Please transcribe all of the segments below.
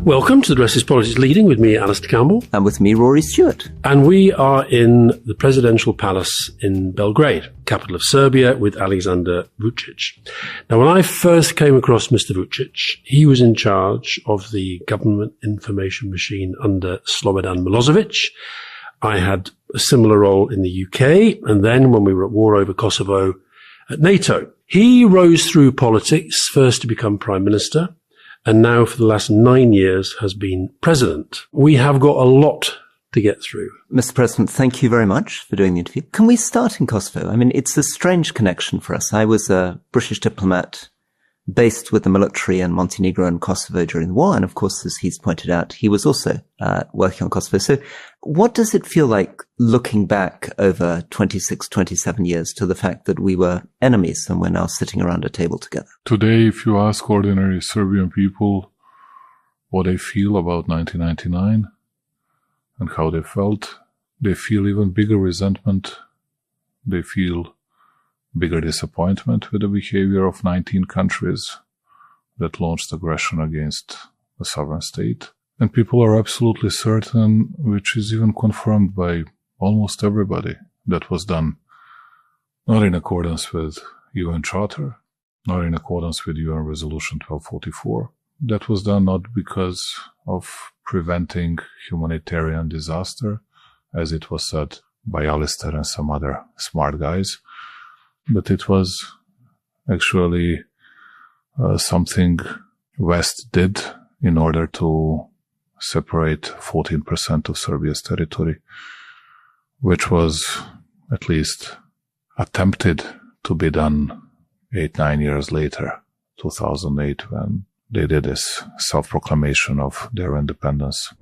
Welcome to The Rest is Politics Leading with me, Alistair Campbell. And with me, Rory Stewart. And we are in the presidential palace in Belgrade, capital of Serbia, with Aleksandar Vučić. Now, when I first came across Mr. Vučić, he was in charge of the government information machine under Slobodan Milosevic. I had a similar role in the UK, and then when we were at war over Kosovo at NATO. He rose through politics, first to become Prime Minister, and now for the last 9 years has been president. We have got a lot to get through. Mr. President, thank you very much for doing the interview. Can we start in Kosovo? I mean, it's a strange connection for us. I was a British diplomat based with the military in Montenegro and Kosovo during the war. And of course, as he's pointed out, he was also working on Kosovo. So what does it feel like looking back over 26, 27 years to the fact that we were enemies and we're now sitting around a table together? Today, if you ask ordinary Serbian people what they feel about 1999 and how they felt, they feel even bigger resentment. They feel bigger disappointment with the behavior of 19 countries that launched aggression against a sovereign state. And people are absolutely certain, which is even confirmed by almost everybody, that was done not in accordance with UN Charter, not in accordance with UN Resolution 1244. That was done not because of preventing humanitarian disaster, as it was said by Aleksandar and some other smart guys, but it was actually something West did in order to separate 14% of Serbia's territory, which was at least attempted to be done 8-9 years later, 2008, when they did this self-proclamation of their independence.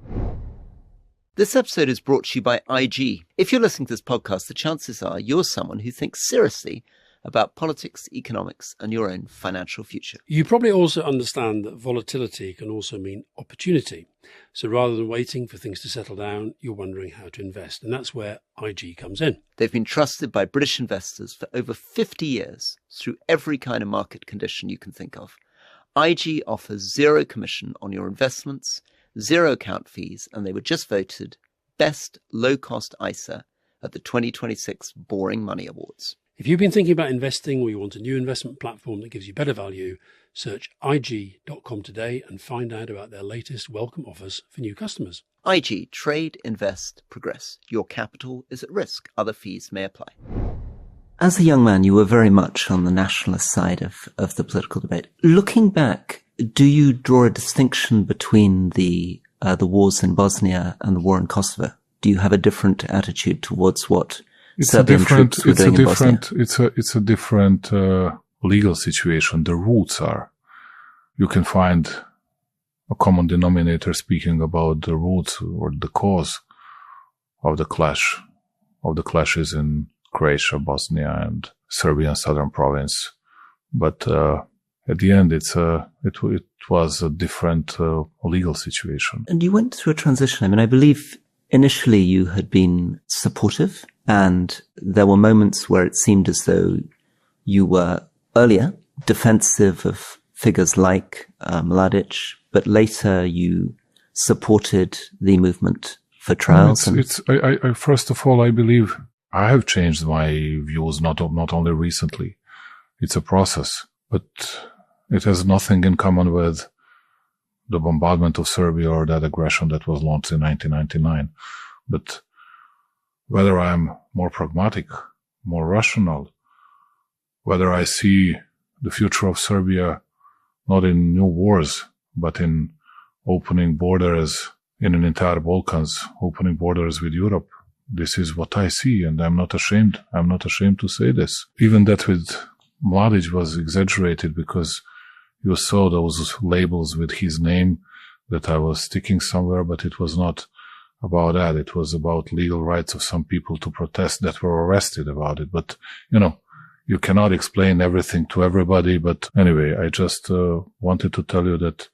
This episode is brought to you by IG. If you're listening to this podcast, the chances are you're someone who thinks seriously about politics, economics, and your own financial future. You probably also understand that volatility can also mean opportunity. So rather than waiting for things to settle down, you're wondering how to invest. And that's where IG comes in. They've been trusted by British investors for over 50 years through every kind of market condition you can think of. IG offers zero commission on your investments, zero account fees, and they were just voted Best Low-Cost ISA at the 2026 Boring Money Awards. If you've been thinking about investing or you want a new investment platform that gives you better value, search IG.com today and find out about their latest welcome offers for new customers. IG, trade, invest, progress. Your capital is at risk. Other fees may apply. As a young man, you were very much on the nationalist side of the political debate. Looking back, do you draw a distinction between the wars in Bosnia and the war in Kosovo? Do you have a different attitude towards what Serbian troops were doing in Bosnia? It's a different legal situation. The roots are. You can find a common denominator speaking about the roots or the cause of the clashes in Croatia, Bosnia, and Serbian southern province. But at the end, it was a different legal situation. And you went through a transition. I mean, I believe initially you had been supportive, and there were moments where it seemed as though you were earlier defensive of figures like Mladic, but later you supported the movement for trials. I first of all, I believe I have changed my views not only recently. It's a process, but it has nothing in common with the bombardment of Serbia or that aggression that was launched in 1999. But whether I'm more pragmatic, more rational, whether I see the future of Serbia not in new wars, but in opening borders in an entire Balkans, opening borders with Europe, this is what I see, and I'm not ashamed. I'm not ashamed to say this. Even that with Mladic was exaggerated because you saw those labels with his name that I was sticking somewhere, but it was not about that. It was about legal rights of some people to protest that were arrested about it. But, you cannot explain everything to everybody. But anyway, I just wanted to tell you that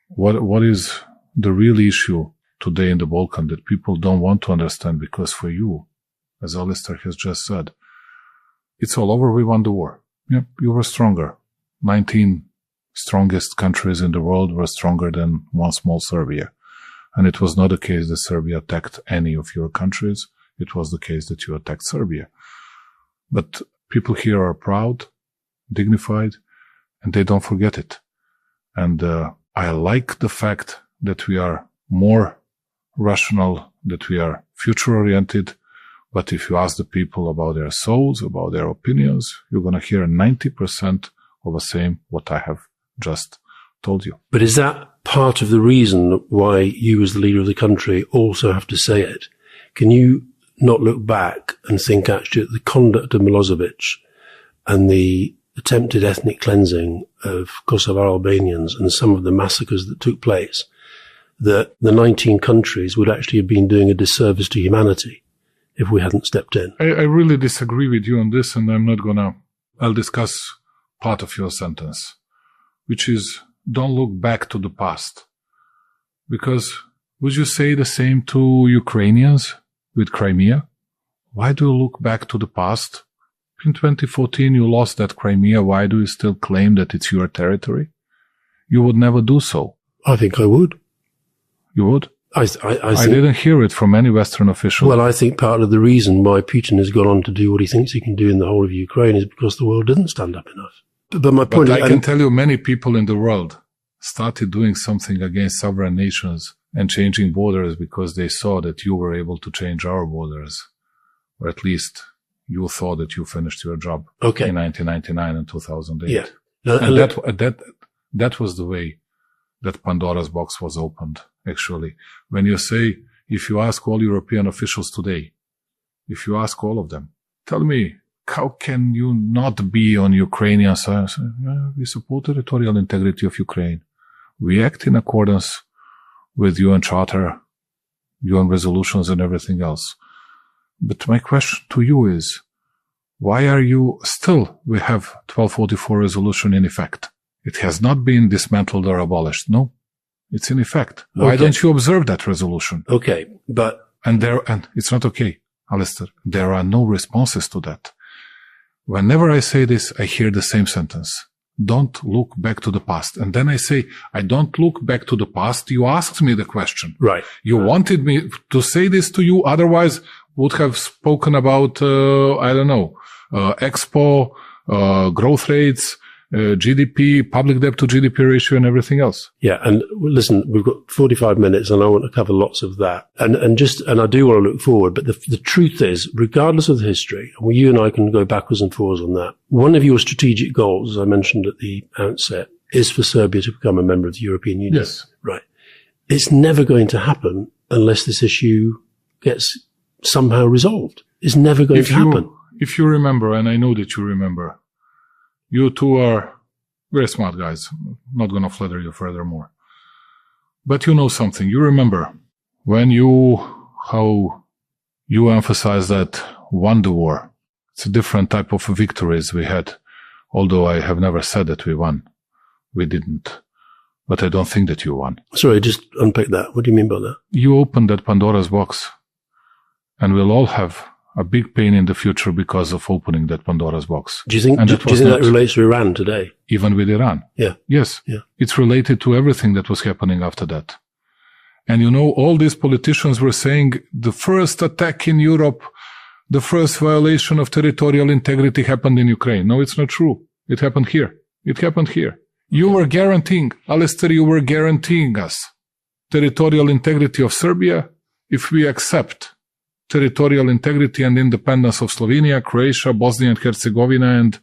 what is the real issue today in the Balkan that people don't want to understand, because for you, as Alistair has just said, it's all over. We won the war. Yep, you were stronger. 19 strongest countries in the world were stronger than one small Serbia. And it was not the case that Serbia attacked any of your countries. It was the case that you attacked Serbia. But people here are proud, dignified, and they don't forget it. And I like the fact that we are more rational, that we are future-oriented. But if you ask the people about their souls, about their opinions, you're going to hear 90% of the same what I have just told you. But is that part of the reason why you as the leader of the country also have to say it? Can you not look back and think actually that the conduct of Milosevic and the attempted ethnic cleansing of Kosovar Albanians and some of the massacres that took place, that the 19 countries would actually have been doing a disservice to humanity if we hadn't stepped in? I really disagree with you on this, and I'm not gonna... I'll discuss part of your sentence, which is, don't look back to the past. Because would you say the same to Ukrainians with Crimea? Why do you look back to the past? In 2014, you lost that Crimea. Why do you still claim that it's your territory? You would never do so. I think I would. You would? I didn't hear it from any Western official. Well, I think part of the reason why Putin has gone on to do what he thinks he can do in the whole of Ukraine is because the world didn't stand up enough. But my point is... I can tell you many people in the world started doing something against sovereign nations and changing borders because they saw that you were able to change our borders. Or at least you thought that you finished your job in 1999 and 2008. Yeah. And that was the way that Pandora's box was opened, actually. When you say, if you ask all European officials today, if you ask all of them, tell me, how can you not be on Ukrainian side? We support territorial integrity of Ukraine. We act in accordance with UN Charter, UN resolutions and everything else. But my question to you is, why are you still, we have 1244 resolution in effect. It has not been dismantled or abolished. No, it's in effect. Why don't you observe that resolution? Okay, but... And it's not okay, Alistair. There are no responses to that. Whenever I say this, I hear the same sentence. Don't look back to the past. And then I say, I don't look back to the past. You asked me the question. Right. You wanted me to say this to you. Otherwise, would have spoken about, I don't know, Expo, growth rates, GDP, public debt to GDP ratio and everything else. Yeah. And listen, we've got 45 minutes and I want to cover lots of that. And I do want to look forward. But the truth is, regardless of the history, and you and I can go backwards and forwards on that. One of your strategic goals, as I mentioned at the outset, is for Serbia to become a member of the European Union. Yes. Right. It's never going to happen unless this issue gets somehow resolved. It's never going to happen. If you remember, and I know that you remember, you two are very smart guys. I'm not going to flatter you furthermore. But you know something. You remember how you emphasize that won the war. It's a different type of victories we had. Although I have never said that we won. We didn't. But I don't think that you won. Sorry, just unpack that. What do you mean by that? You opened that Pandora's box. And we'll all have a big pain in the future because of opening that Pandora's box. Do you think that relates to Iran today? Even with Iran? Yeah. Yes. Yeah. It's related to everything that was happening after that. And you know, all these politicians were saying the first attack in Europe, the first violation of territorial integrity happened in Ukraine. No, it's not true. It happened here. It happened here. You were guaranteeing, Aleksandar, you were guaranteeing us territorial integrity of Serbia if we accept territorial integrity and independence of Slovenia, Croatia, Bosnia and Herzegovina, and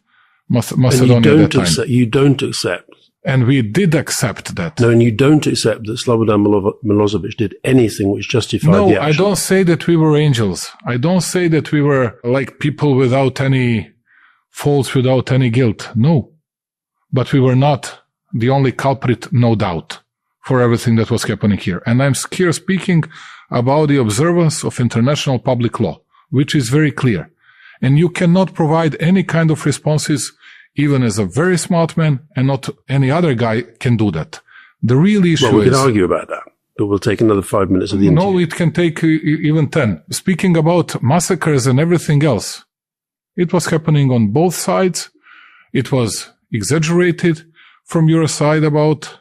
Macedonia at that time. You don't accept. And we did accept that. No, and you don't accept that Slobodan Milosevic did anything which justified the action. No, I don't say that we were angels. I don't say that we were like people without any faults, without any guilt. No. But we were not the only culprit, no doubt, for everything that was happening here. And I'm here speaking about the observance of international public law, which is very clear. And you cannot provide any kind of responses, even as a very smart man, and not any other guy can do that. The real issue is... Well, we can argue about that, but we'll take another 5 minutes of the interview. No, it can take even 10. Speaking about massacres and everything else, it was happening on both sides. It was exaggerated. from your side about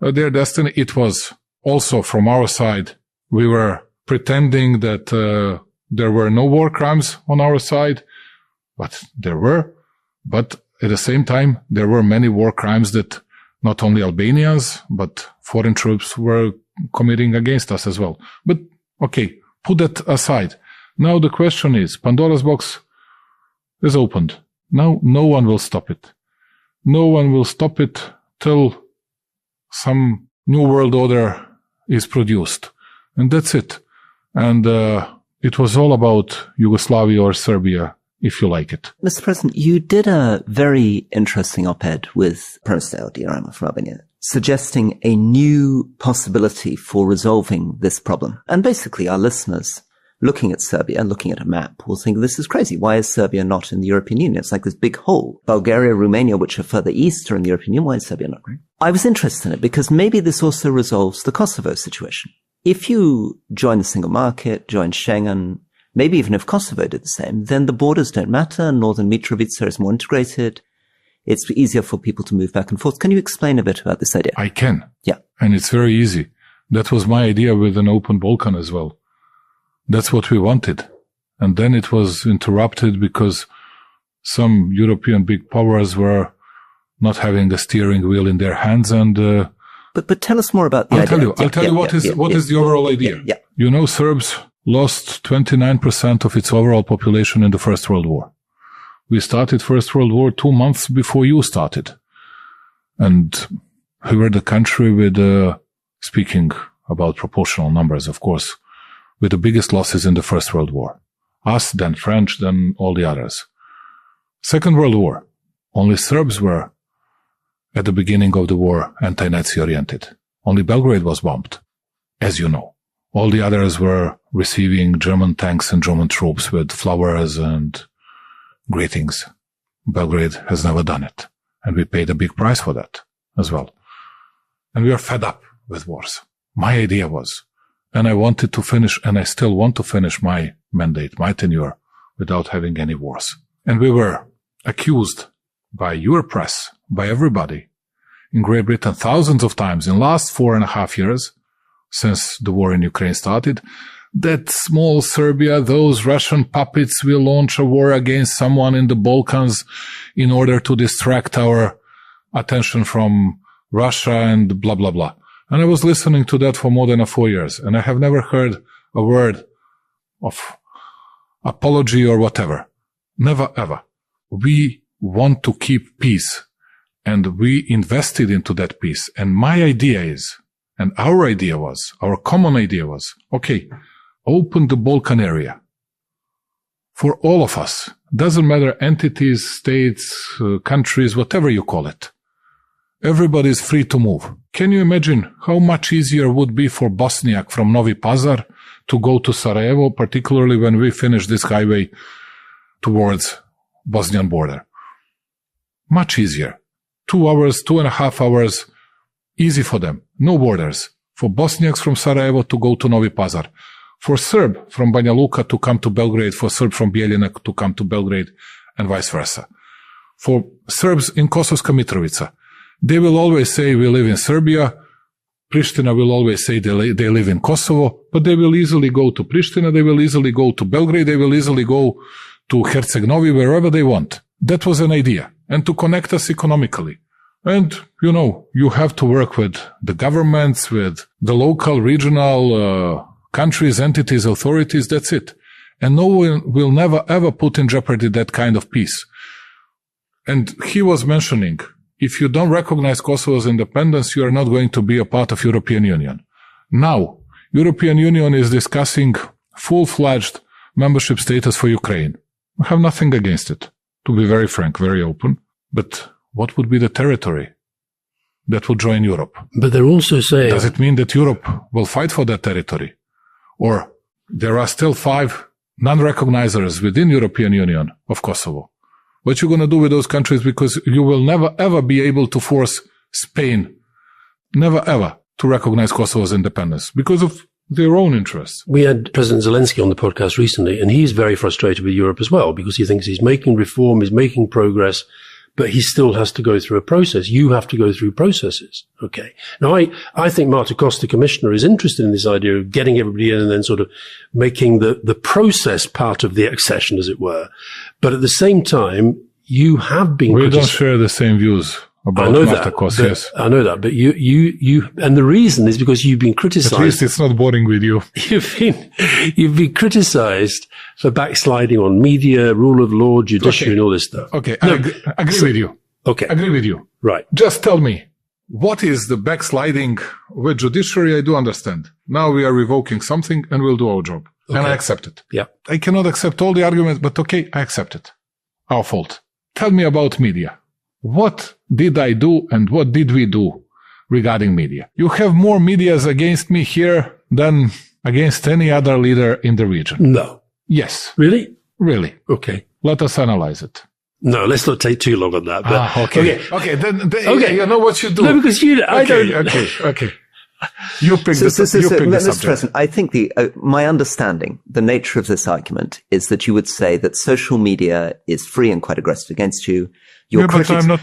their destiny. It was also from our side. We were pretending that there were no war crimes on our side, but there were. But at the same time, there were many war crimes that not only Albanians, but foreign troops were committing against us as well. But okay, put that aside. Now the question is, Pandora's box is opened. Now no one will stop it. No one will stop it till some new world order is produced. And that's it. And it was all about Yugoslavia or Serbia, if you like it. Mr. President, you did a very interesting op-ed with Prime Minister Edi Rama from Albania, suggesting a new possibility for resolving this problem. And basically our listeners, looking at Serbia, looking at a map, will think this is crazy. Why is Serbia not in the European Union? It's like this big hole. Bulgaria, Romania, which are further east, are in the European Union. Why is Serbia not? I was interested in it because maybe this also resolves the Kosovo situation. If you join the single market, join Schengen, maybe even if Kosovo did the same, then the borders don't matter. Northern Mitrovica is more integrated. It's easier for people to move back and forth. Can you explain a bit about this idea? I can. Yeah. And it's very easy. That was my idea with an open Balkan as well. That's what we wanted. And then it was interrupted because some European big powers were not having a steering wheel in their hands. And But tell us more about the idea. I'll tell you what is the overall idea. Yeah. You know, Serbs lost 29% of its overall population in the First World War. We started First World War 2 months before you started. And we were the country with, speaking about proportional numbers, of course, with the biggest losses in the First World War. Us, then French, then all the others. Second World War. Only Serbs were, at the beginning of the war, anti-Nazi oriented. Only Belgrade was bombed, as you know. All the others were receiving German tanks and German troops with flowers and greetings. Belgrade has never done it. And we paid a big price for that as well. And we are fed up with wars. My idea was, and I wanted to finish, and I still want to finish my mandate, my tenure, without having any wars. And we were accused by your press, by everybody in Great Britain thousands of times in the last 4.5 years, since the war in Ukraine started, that small Serbia, those Russian puppets will launch a war against someone in the Balkans in order to distract our attention from Russia and blah, blah, blah. And I was listening to that for more than 4 years, and I have never heard a word of apology or whatever. Never, ever. We want to keep peace, and we invested into that peace. And my idea is, and our idea was, our common idea was, okay, open the Balkan area for all of us. Doesn't matter, entities, states, countries, whatever you call it. Everybody is free to move. Can you imagine how much easier it would be for Bosniak from Novi Pazar to go to Sarajevo, particularly when we finish this highway towards Bosnian border? Much easier. 2 hours, 2.5 hours, easy for them. No borders. For Bosniaks from Sarajevo to go to Novi Pazar. For Serb from Banja Luka to come to Belgrade, for Serb from Bijeljina to come to Belgrade, and vice versa. For Serbs in Kosovska Mitrovica, they will always say we live in Serbia. Pristina will always say they live in Kosovo, but they will easily go to Pristina, they will easily go to Belgrade, they will easily go to Herceg-Novi, wherever they want. That was an idea. And to connect us economically. And, you know, you have to work with the governments, with the local, regional countries, entities, authorities, that's it. And no one will never ever put in jeopardy that kind of peace. And he was mentioning, if you don't recognize Kosovo's independence, you are not going to be a part of European Union. Now, European Union is discussing full-fledged membership status for Ukraine. I have nothing against it, to be very frank, very open. But what would be the territory that would join Europe? But they're also saying... Does it mean that Europe will fight for that territory? Or there are still 5 non-recognizers within European Union of Kosovo. What you going to do with those countries? Because you will never ever be able to force Spain, never ever, to recognize Kosovo's independence because of their own interests. We had President Zelensky on the podcast recently, and he's very frustrated with Europe as well because he thinks he's making reform, he's making progress, but he still has to go through a process. You have to go through processes. Okay. Now, I think Marta Costa, Commissioner, is interested in this idea of getting everybody in and then sort of making the process part of the accession, as it were. But at the same time, you have been We don't share the same views about Marta Costa, yes. I know that, but you, and the reason is because you've been criticized. At least it's not boring with you. You've been criticized for backsliding on media, rule of law, judiciary, and all this stuff. Okay, I agree with you. Okay. Agree with you. Right. Just tell me, what is the backsliding with judiciary? I do understand. Now we are revoking something and we'll do our job. Okay. And I accept it. Yeah. I cannot accept all the arguments, but okay, I accept it. Our fault. Tell me about media. What did I do and what did we do regarding media? You have more medias against me here than against any other leader in the region. No. Yes. Really? Really. Okay. Let us analyze it. No, let's not take too long on that. But, okay. Okay. Then okay. You know what you do. No, because I don't. Okay. You pick the subject. Mr. President, I think my understanding, the nature of this argument is that you would say that social media is free and quite aggressive against you. Your critics would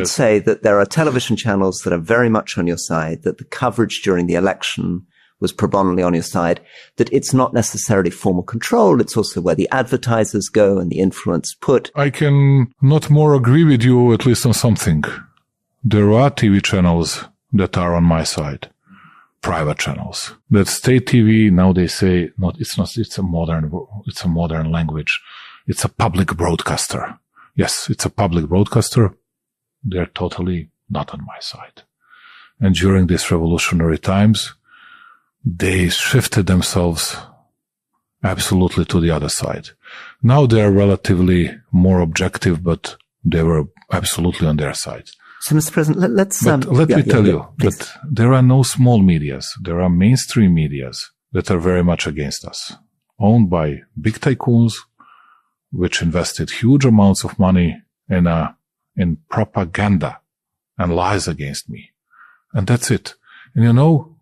say that there are television channels that are very much on your side, that the coverage during the election was predominantly on your side, that it's not necessarily formal control, it's also where the advertisers go and the influence put. I can not more agree with you, at least on something. There are TV channels that are on my side, private channels. That state TV, now they say, it's a modern language. It's a public broadcaster. Yes, it's a public broadcaster. They're totally not on my side. And during these revolutionary times, they shifted themselves absolutely to the other side. Now they're relatively more objective, but they were absolutely on their side. So, Mr. President, let's... let me tell you that there are no small medias. There are mainstream medias that are very much against us, owned by big tycoons, which invested huge amounts of money in propaganda and lies against me. And that's it. And you know,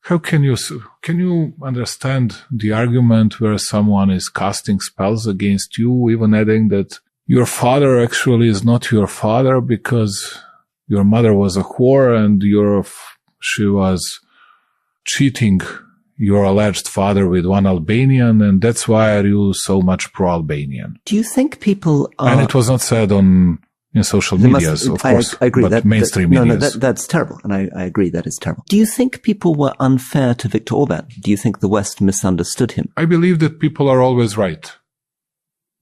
how can you understand the argument where someone is casting spells against you, even adding that your father actually is not your father because your mother was a whore and she was cheating your alleged father with one Albanian, and that's why are you so much pro-Albanian? Do you think people are... And it was not said in social medias, of course, I agree, but mainstream medias. No, that's terrible, and I agree that is terrible. Do you think people were unfair to Viktor Orban? Do you think the West misunderstood him? I believe that people are always right.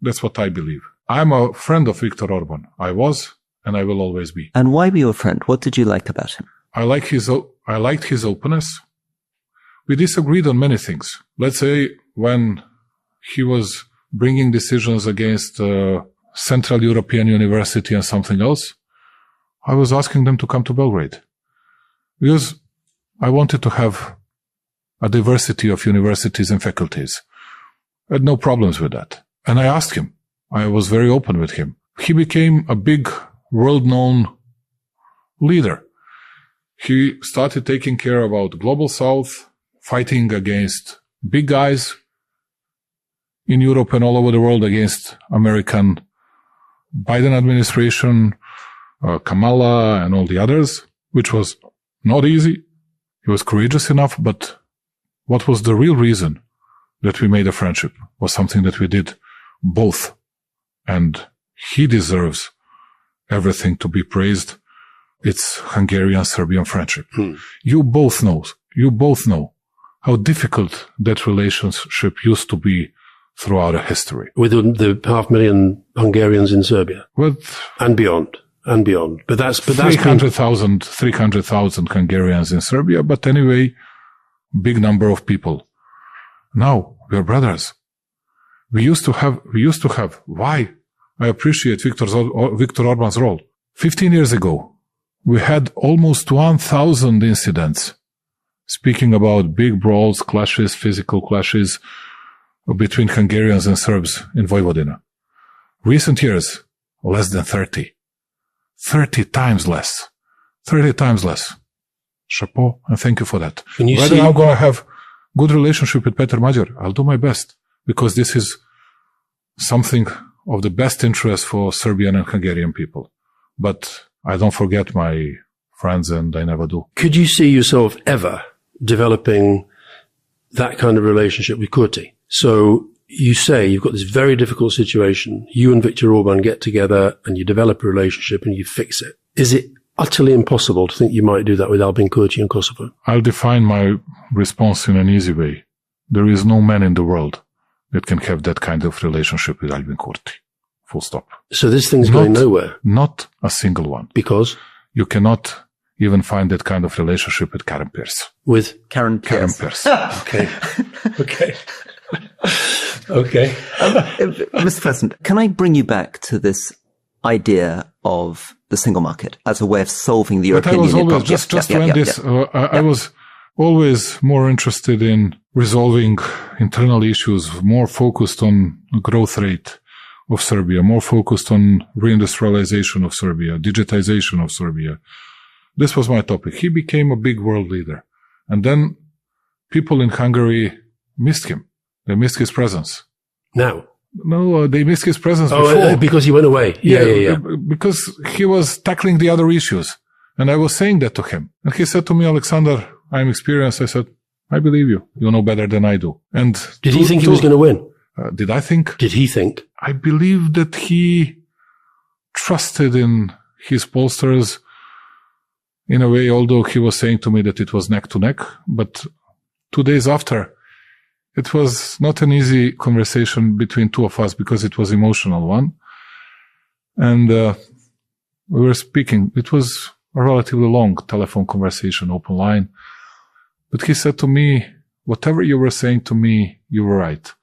That's what I believe. I'm a friend of Viktor Orban. I was, and I will always be. And why were you a friend? What did you like about him? I liked his openness. We disagreed on many things. Let's say when he was bringing decisions against Central European University and something else, I was asking them to come to Belgrade because I wanted to have a diversity of universities and faculties. I had no problems with that. And I asked him. I was very open with him. He became a big world-known leader. He started taking care about Global South, fighting against big guys in Europe and all over the world against American Biden administration, Kamala and all the others, which was not easy. He was courageous enough, but what was the real reason that we made a friendship was something that we did both. And he deserves everything to be praised. It's Hungarian-Serbian friendship. You both know how difficult that relationship used to be throughout history. With the 500,000 Hungarians in Serbia. And beyond. But that's 300,000 Hungarians in Serbia. But anyway, big number of people. Now, we're brothers. We used to have, why? I appreciate Viktor Orban's role. 15 years ago, we had almost 1,000 incidents speaking about big brawls, clashes, physical clashes between Hungarians and Serbs in Vojvodina. Recent years, less than 30. 30 times less. 30 times less. Chapeau, and thank you for that. Whether I'm going to have good relationship with Peter Magyar, I'll do my best, because this is something of the best interest for Serbian and Hungarian people. But I don't forget my friends, and I never do. Could you see yourself ever developing that kind of relationship with Kurti? So you say you've got this very difficult situation. You and Viktor Orban get together and you develop a relationship and you fix it. Is it utterly impossible to think you might do that with Albin Kurti in Kosovo? I'll define my response in an easy way. There is no man in the world that can have that kind of relationship with Albin Kurti. Full stop. So this thing's going nowhere? Not a single one. Because? You cannot even find that kind of relationship with Karen Pierce. With? Karen Pierce. Okay. Okay. Okay. Mr. President, can I bring you back to this idea of the single market as a way of solving the European Union problem? I was always more interested in resolving internal issues, more focused on growth rate of Serbia, more focused on reindustrialization of Serbia, digitization of Serbia. This was my topic. He became a big world leader. And then people in Hungary missed him. They missed his presence. Now? No, they missed his presence before. Because he went away. Yeah. Because he was tackling the other issues. And I was saying that to him. And he said to me, Aleksandar, I'm experienced. I said, I believe you. You know better than I do. And did he think he was going to win? Did I think? Did he think? I believe that he trusted in his pollsters in a way, although he was saying to me that it was neck to neck. But 2 days after, it was not an easy conversation between two of us because it was an emotional one. And we were speaking. It was a relatively long telephone conversation, open line. But he said to me, whatever you were saying to me, you were right.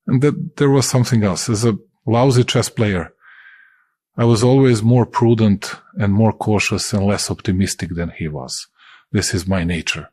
And that there was something else. As a lousy chess player, I was always more prudent and more cautious and less optimistic than he was. This is my nature.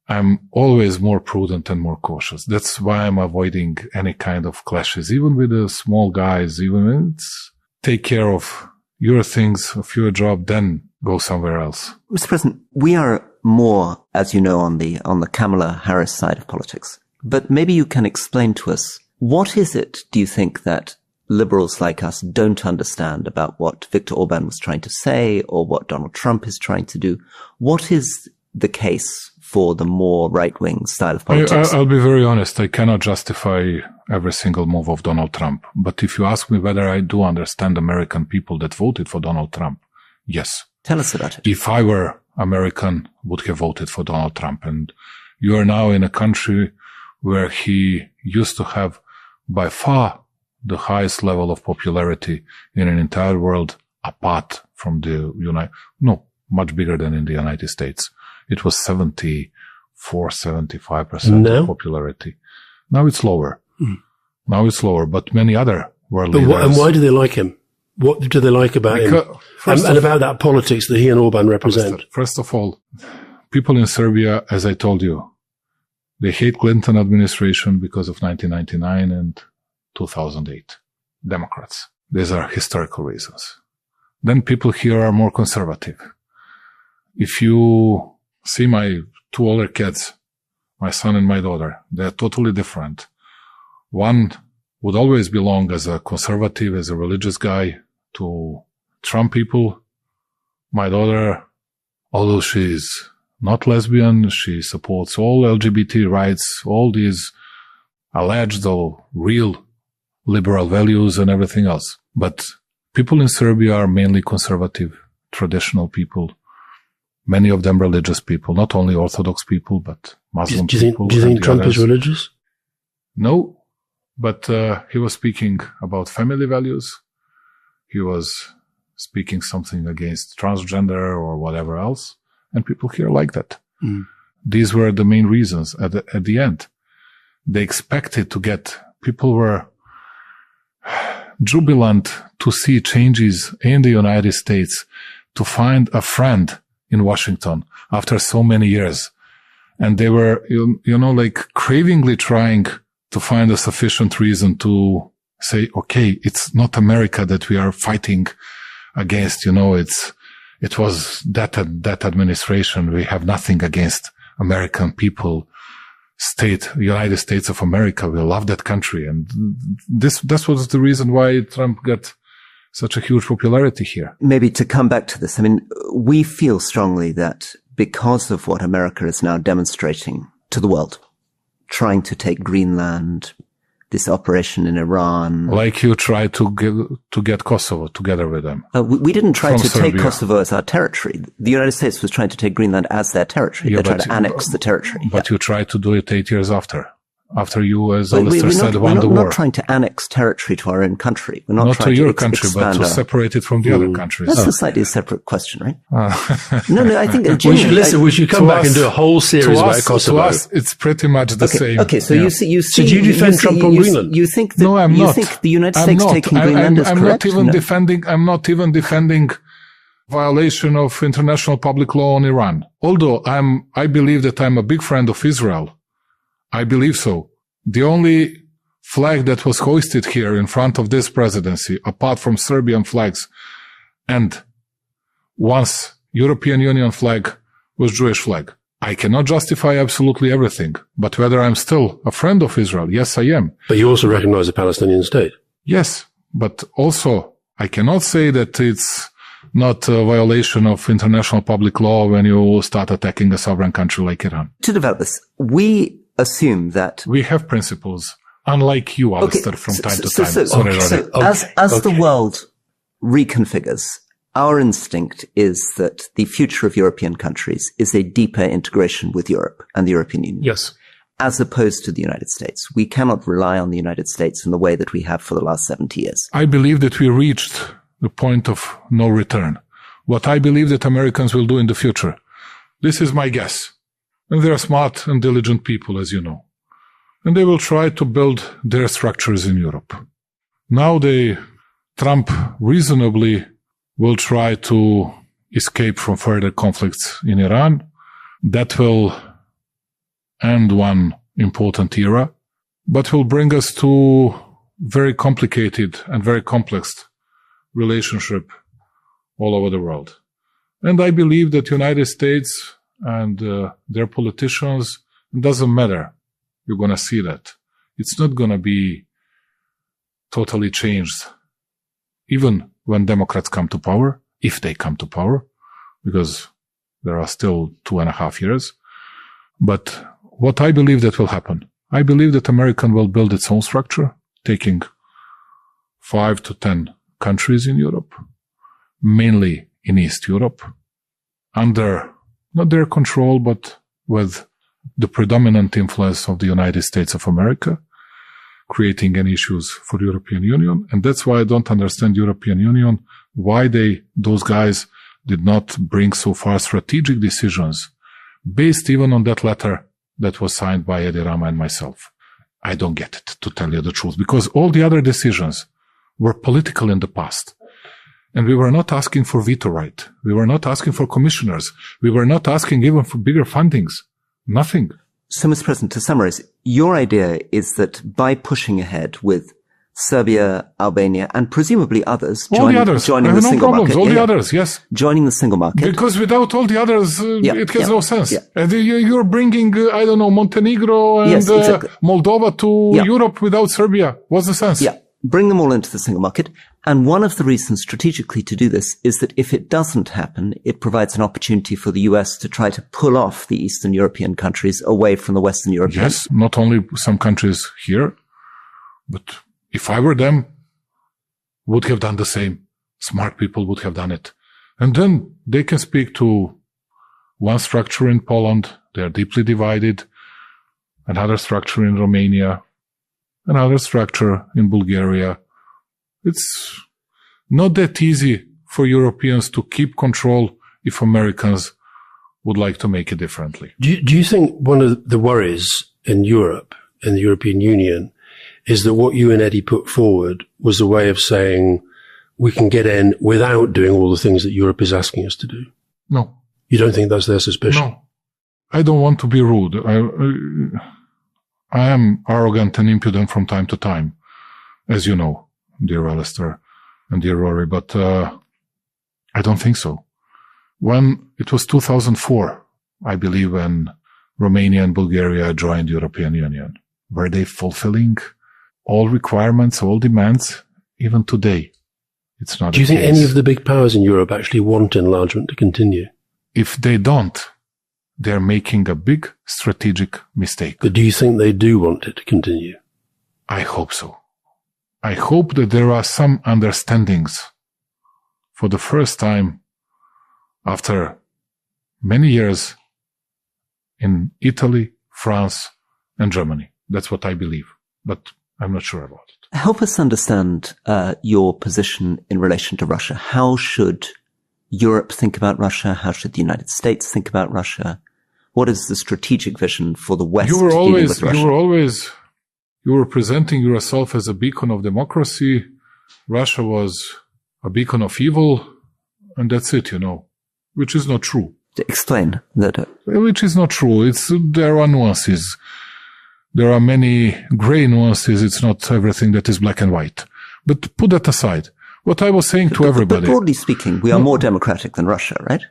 I'm always more prudent and more cautious. That's why I'm avoiding any kind of clashes, even with the small guys, even it's take care of your things, of your job, then go somewhere else. Mr. President, we are more, as you know, on the Kamala Harris side of politics. But maybe you can explain to us, what is it, do you think, that liberals like us don't understand about what Viktor Orban was trying to say or what Donald Trump is trying to do? What is the case for the more right-wing style of politics? I'll be very honest. I cannot justify every single move of Donald Trump. But if you ask me whether I do understand American people that voted for Donald Trump, yes. Tell us about it. If I were American, would have voted for Donald Trump. And you are now in a country where he used to have by far the highest level of popularity in an entire world apart from the much bigger than in the United States. It was 75% popularity. Now it's lower. Now it's lower, but many other world leaders. And why do they like him? What do they like about him? And about that politics that he and Orban represent? First of all, people in Serbia, as I told you, they hate Clinton administration because of 1999 and 2008. Democrats. These are historical reasons. Then people here are more conservative. If you see my two older kids, my son and my daughter, they're totally different. One would always belong as a conservative, as a religious guy to Trump people. My daughter, although she's not lesbian, she supports all LGBT rights, all these alleged or real liberal values and everything else. But people in Serbia are mainly conservative, traditional people. Many of them religious people, not only Orthodox people, but Muslim people. Do you think Trump is religious? No, but he was speaking about family values. He was speaking something against transgender or whatever else. And people here like that. These were the main reasons at the end. They expected to get, people were jubilant to see changes in the United States, to find a friend in Washington after so many years. And they were, like cravingly trying to find a sufficient reason to say, okay, it's not America that we are fighting against, it was that administration. We have nothing against American people United States of America. We love that country. And that was the reason why Trump got such a huge popularity here. Maybe to come back to this, I mean, we feel strongly that because of what America is now demonstrating to the world, trying to take Greenland, this operation in Iran. Like you tried to get Kosovo together with them. We didn't try to Serbia. take Kosovo as our territory. The United States was trying to take Greenland as their territory. They tried to annex the territory. But you tried to do it 8 years after you, as Aleksandar said, won the war. We're not trying to annex territory to our own country. We're not trying to your country, but to separate it from the other countries. That's a slightly separate question, right? No, I think... we should come back and do a whole series about Kosovo. To us, it's pretty much the same. Okay, so you see... So do you defend Trump on Greenland? You think that, no, I'm not. You think the United States taking Greenland is correct? I'm not even defending violation of international public law on Iran. Although I believe that I'm a big friend of Israel. I believe so. The only flag that was hoisted here in front of this presidency, apart from Serbian flags and once European Union flag, was Jewish flag. I cannot justify absolutely everything, but whether I'm still a friend of Israel, yes, I am. But you also recognize a Palestinian state. Yes, but also I cannot say that it's not a violation of international public law when you start attacking a sovereign country like Iran. To develop this, we assume that we have principles, unlike you, Aleksandar, from time to time. As the world reconfigures, our instinct is that the future of European countries is a deeper integration with Europe and the European Union. Yes. As opposed to the United States. We cannot rely on the United States in the way that we have for the last 70 years. I believe that we reached the point of no return. What I believe that Americans will do in the future. This is my guess. And they are smart and diligent people, as you know. And they will try to build their structures in Europe. Now Trump reasonably will try to escape from further conflicts in Iran. That will end one important era, but will bring us to very complicated and very complex relationship all over the world. And I believe that United States and their politicians, it doesn't matter. You're going to see that. It's not going to be totally changed, even when Democrats come to power, if they come to power, because there are still 2.5 years. But what I believe that will happen, I believe that America will build its own structure, taking 5 to 10 countries in Europe, mainly in East Europe, under not their control, but with the predominant influence of the United States of America, creating any issues for the European Union. And that's why I don't understand European Union, why those guys did not bring so far strategic decisions based even on that letter that was signed by Edi Rama and myself. I don't get it, to tell you the truth, because all the other decisions were political in the past. And we were not asking for veto right. We were not asking for commissioners. We were not asking even for bigger fundings. Nothing. So, Mr. President, to summarize, your idea is that by pushing ahead with Serbia, Albania, and presumably others, joining the single market. All the others, yes. Joining the single market. Because without all the others, it has no sense. Yeah. And you're bringing, Montenegro and exactly. Moldova to Europe without Serbia. What's the sense? Yeah. Bring them all into the single market. And one of the reasons strategically to do this is that if it doesn't happen, it provides an opportunity for the US to try to pull off the Eastern European countries away from the Western European. Yes, not only some countries here, but if I were them, would have done the same. Smart people would have done it. And then they can speak to one structure in Poland. They are deeply divided. Another structure in Romania. Another structure in Bulgaria. It's not that easy for Europeans to keep control if Americans would like to make it differently. Do you think one of the worries in Europe, in the European Union, is that what you and Eddie put forward was a way of saying we can get in without doing all the things that Europe is asking us to do? No. You don't think that's their suspicion? No. I don't want to be rude. I am arrogant and impudent from time to time, as you know, dear Alistair and dear Rory, but I don't think so. When it was 2004, I believe, when Romania and Bulgaria joined the European Union? Were they fulfilling all requirements, all demands? Even today, it's not. Do you think any of the big powers in Europe actually want enlargement to continue? If they don't, they're making a big strategic mistake. But do you think they do want it to continue? I hope so. I hope that there are some understandings for the first time after many years in Italy, France, and Germany. That's what I believe, but I'm not sure about it. Help us understand your position in relation to Russia. How should Europe think about Russia? How should the United States think about Russia? What is the strategic vision for the West dealing with Russia? You were presenting yourself as a beacon of democracy. Russia was a beacon of evil, and that's it, which is not true. Explain that. Which is not true. There are nuances. There are many gray nuances. It's not everything that is black and white. But put that aside. What I was saying to everybody. But broadly speaking, we are more democratic than Russia, right?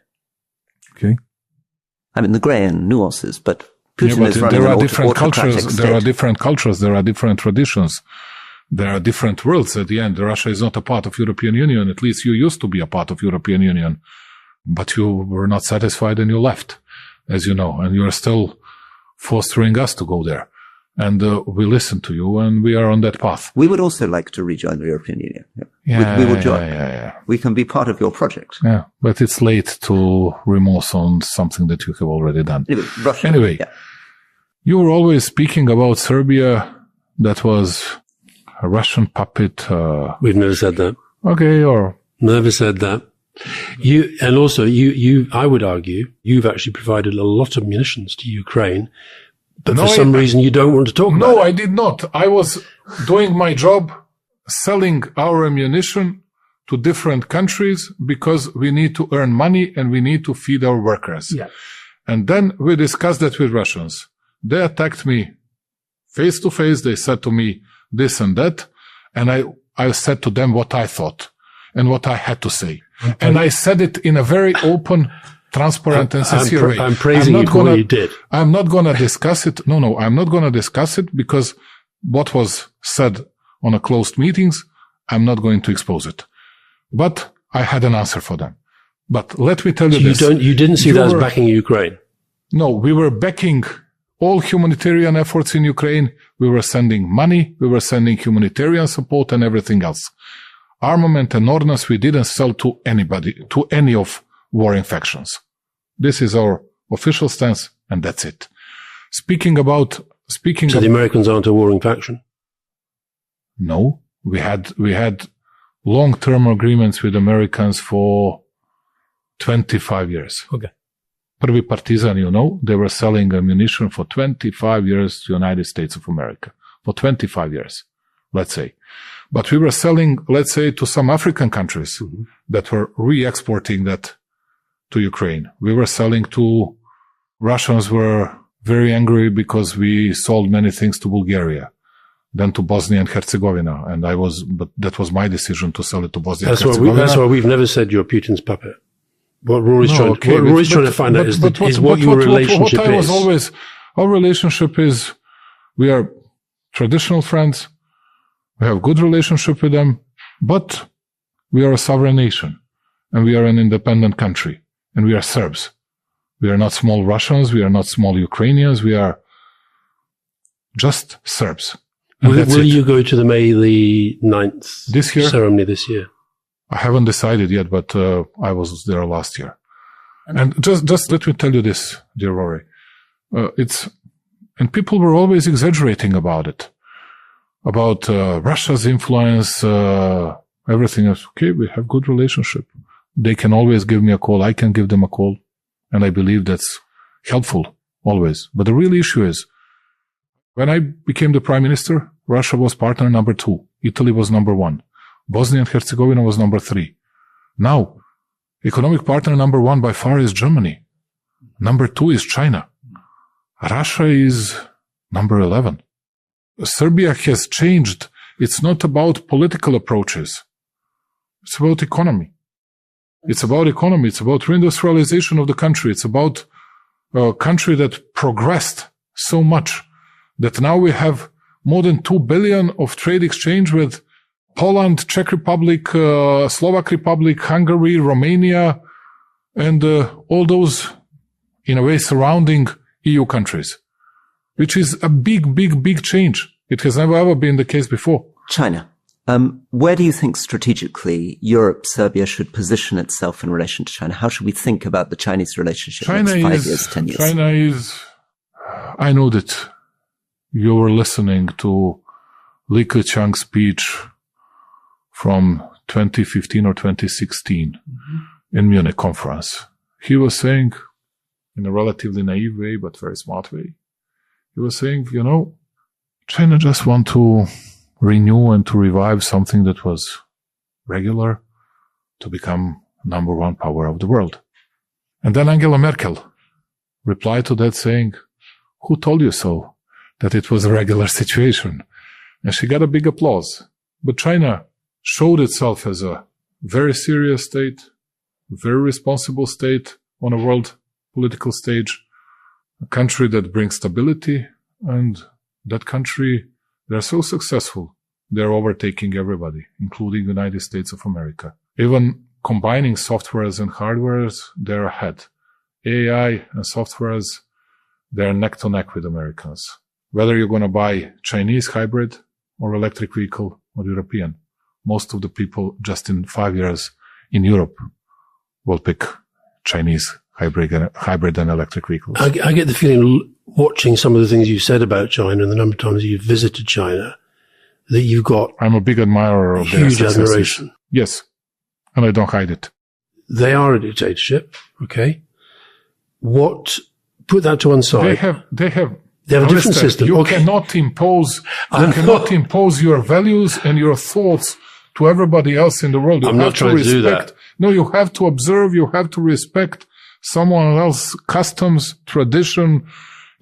Okay. I mean, the gray and nuances, but Putin is running an autocratic state. There are different cultures. There are different traditions. There are different worlds at the end. Russia is not a part of European Union. At least you used to be a part of European Union. But you were not satisfied and you left, as you know, and you are still fostering us to go there. And we listen to you, and we are on that path. We would also like to rejoin the European Union. We will join. We can be part of your project. Yeah, but it's late to remorse on something that you have already done. Anyway, you were always speaking about Serbia. That was a Russian puppet. We've never said that. Okay, or never said that. I would argue, you've actually provided a lot of munitions to Ukraine, but for some reason you don't want to talk about it. No, I did not. I was doing my job, selling our ammunition to different countries because we need to earn money and we need to feed our workers. Yeah. And then we discussed that with Russians. They attacked me face to face. They said to me this and that. And I said to them what I thought and what I had to say. And I said it in a very open, transparent and sincere way. I'm praising you for what you did. I'm not going to discuss it. No, I'm not going to discuss it because what was said on a closed meetings, I'm not going to expose it. But I had an answer for them. But let me tell you this. You didn't see that as backing Ukraine? No, we were backing all humanitarian efforts in Ukraine. We were sending money. We were sending humanitarian support and everything else. Armament and ordnance we didn't sell to anybody, to any of warring factions. This is our official stance, and that's it. So the Americans aren't a warring faction? No, we had long-term agreements with Americans for 25 years. Okay. Prvi Partizan, they were selling ammunition for 25 years to the United States of America. For 25 years, let's say. But we were selling, let's say, to some African countries that were re-exporting that to Ukraine. We were selling to Russians were very angry because we sold many things to Bulgaria, then to Bosnia and Herzegovina. But that was my decision to sell it to Bosnia and Herzegovina. That's why we've never said you're Putin's puppet. What Rory's trying to find out is what your relationship is. Our relationship is, we are traditional friends. We have good relationship with them, but we are a sovereign nation and we are an independent country and we are Serbs. We are not small Russians. We are not small Ukrainians. We are just Serbs. Will you go to the May the 9th ceremony this year? I haven't decided yet, but I was there last year. And just let me tell you this, dear Rory. And people were always exaggerating about it. About Russia's influence, everything else. Okay, we have good relationship. They can always give me a call. I can give them a call. And I believe that's helpful, always. But the real issue is, when I became the prime minister, Russia was partner number 2. Italy was number 1. Bosnia and Herzegovina was number 3. Now, economic partner number 1 by far is Germany. Number 2 is China. Russia is number 11. Serbia has changed. It's not about political approaches. It's about economy. It's about economy. It's about reindustrialization of the country. It's about a country that progressed so much that now we have more than 2 billion of trade exchange with Poland, Czech Republic, Slovak Republic, Hungary, Romania, and all those, in a way, surrounding EU countries, which is a big change. It has never ever been the case before. China. Where do you think strategically Europe, Serbia should position itself in relation to China? How should we think about the Chinese relationship next 5 years, 10 years? China is, I know that you were listening to Li Keqiang's speech from 2015 or 2016 in Munich conference. He was saying, in a relatively naive way, but very smart way, he was saying, China just want to renew and to revive something that was regular to become number one power of the world. And then Angela Merkel replied to that saying, who told you so, that it was a regular situation? And she got a big applause. But China showed itself as a very serious state, very responsible state on a world political stage, a country that brings stability, and that country, they're so successful, they're overtaking everybody, including the United States of America. Even combining softwares and hardwares, they're ahead. AI and softwares, they're neck to neck with Americans. Whether you're going to buy Chinese hybrid or electric vehicle or European, most of the people just in 5 years in Europe will pick Chinese hybrid and electric vehicles. I get the feeling, watching some of the things you said about China and the number of times you've visited China, that you've got I'm a big admirer of their huge admiration. Yes, and I don't hide it. They are a dictatorship, okay? Put that to one side. They have a different system. You cannot impose your values and your thoughts to everybody else in the world. I'm not trying to do that. No, you have to observe, you have to respect someone else's customs, tradition.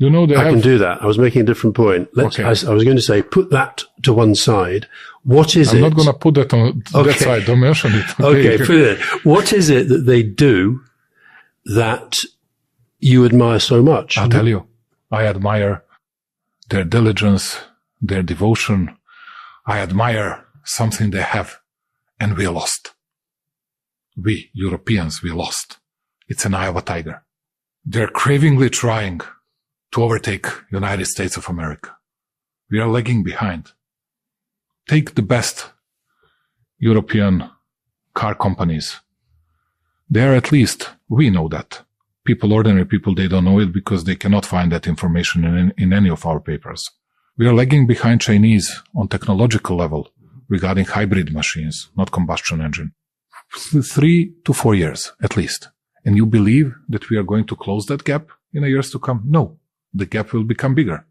I can do that. I was making a different point. Okay. I was going to say, put that to one side. What is it? I'm not going to put that on that side. Don't mention it. Okay, put it in. What is it that they do that you admire so much? I'll tell you. I admire their diligence, their devotion. I admire something they have, and we lost. We, Europeans, we lost. It's an eye of a tiger. They're cravingly trying to overtake United States of America. We are lagging behind. Take the best European car companies. They're at least, we know that. Ordinary people, they don't know it because they cannot find that information in any of our papers. We are lagging behind Chinese on technological level regarding hybrid machines, not combustion engine. 3 to 4 years, at least. And you believe that we are going to close that gap in the years to come? No. The gap will become bigger